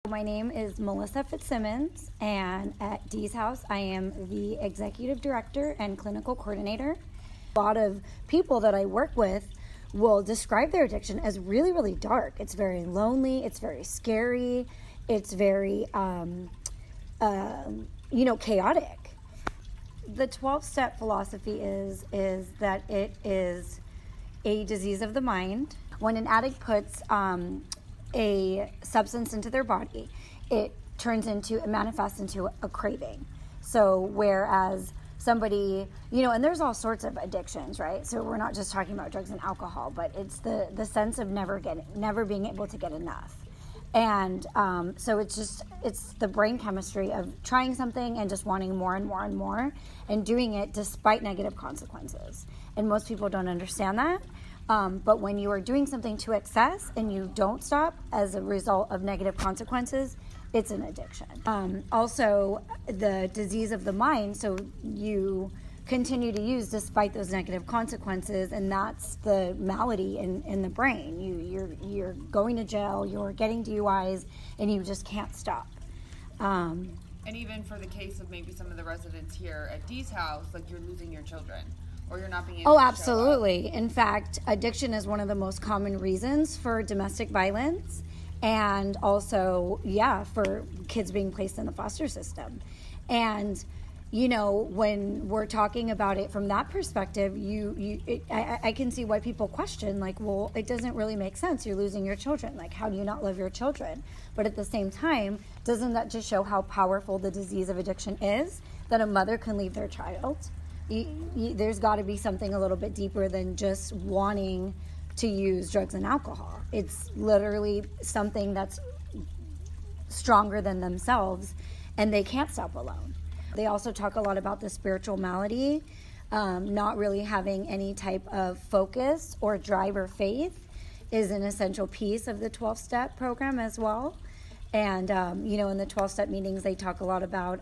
My name is Melissa Fitzsimmons, and at Dee's House, I am the executive director and clinical coordinator. A lot of people that I work with will describe their addiction as really, really dark. It's very lonely, it's very scary, it's very, chaotic. The 12-step philosophy is that it is a disease of the mind. When an addict puts a substance into their body, it manifests into a craving. So whereas somebody, and there's all sorts of addictions, right? So we're not just talking about drugs and alcohol, but it's the sense of never being able to get enough. And so it's the brain chemistry of trying something and just wanting more and more and more and doing it despite negative consequences. And most people don't understand that. But when you are doing something to excess and you don't stop as a result of negative consequences, it's an addiction. Also, the disease of the mind, so you continue to use despite those negative consequences, and that's the malady in the brain. You're going to jail, you're getting DUIs, and you just can't stop. And even for the case of maybe some of the residents here at Dee's House, like you're losing your children. Or you're not being able to absolutely. In fact, addiction is one of the most common reasons for domestic violence and also, for kids being placed in the foster system. And, when we're talking about it from that perspective, I can see why people question, like, well, it doesn't really make sense. You're losing your children. Like, how do you not love your children? But at the same time, doesn't that just show how powerful the disease of addiction is, that a mother can leave their child? There's got to be something a little bit deeper than just wanting to use drugs and alcohol. It's literally something that's stronger than themselves, and they can't stop alone. They also talk a lot about the spiritual malady, not really having any type of focus or drive or faith is an essential piece of the 12-step program as well. And, in the 12-step meetings, they talk a lot about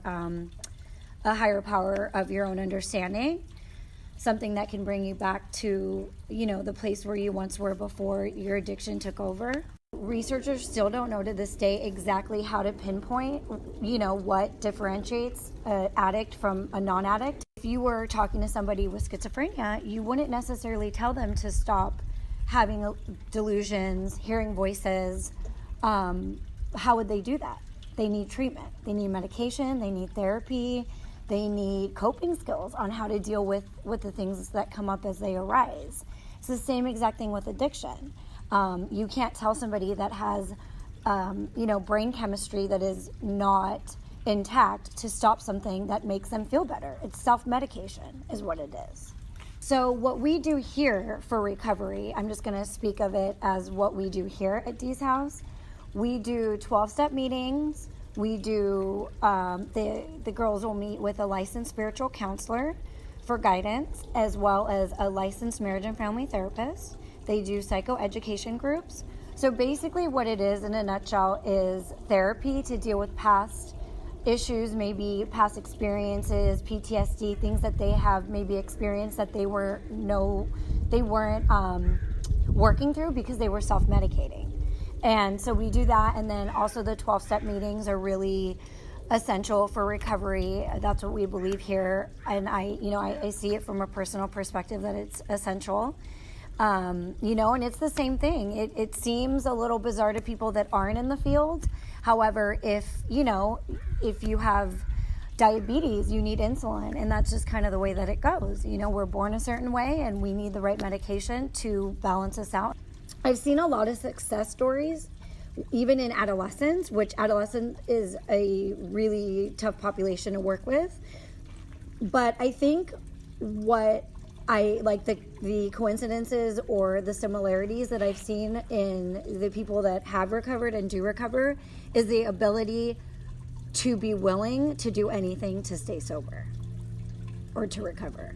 a higher power of your own understanding, something that can bring you back to, the place where you once were before your addiction took over. Researchers still don't know to this day exactly how to pinpoint, what differentiates an addict from a non-addict. If you were talking to somebody with schizophrenia, you wouldn't necessarily tell them to stop having delusions, hearing voices. How would they do that? They need treatment. They need medication. They need therapy. They need coping skills on how to deal with the things that come up as they arise. It's the same exact thing with addiction. You can't tell somebody that has, brain chemistry that is not intact to stop something that makes them feel better. It's self-medication is what it is. So what we do here for recovery, I'm just going to speak of it as what we do here at Dee's House. We do 12-step meetings. We do, the girls will meet with a licensed spiritual counselor for guidance, as well as a licensed marriage and family therapist. They do psychoeducation groups. So basically what it is in a nutshell is therapy to deal with past issues, maybe past experiences, PTSD, things that they have maybe experienced that they weren't working through because they were self-medicating. And so we do that, and then also the 12-step meetings are really essential for recovery. That's what we believe here, and I see it from a personal perspective that it's essential. And it's the same thing. It seems a little bizarre to people that aren't in the field. However, if you have diabetes, you need insulin, and that's just kind of the way that it goes. We're born a certain way, and we need the right medication to balance us out. I've seen a lot of success stories, even in adolescents, which adolescent is a really tough population to work with. But I think what I like the coincidences or the similarities that I've seen in the people that have recovered and do recover is the ability to be willing to do anything to stay sober or to recover.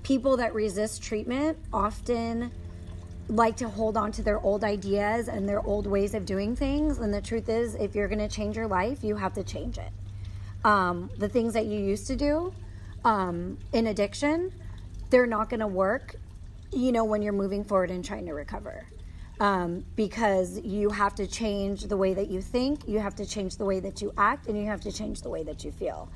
People that resist treatment often like to hold on to their old ideas and their old ways of doing things. And the truth is, if you're going to change your life, you have to change it. The things that you used to do in addiction, they're not going to work, when you're moving forward and trying to recover. because you have to change the way that you think, you have to change the way that you act, and you have to change the way that you feel.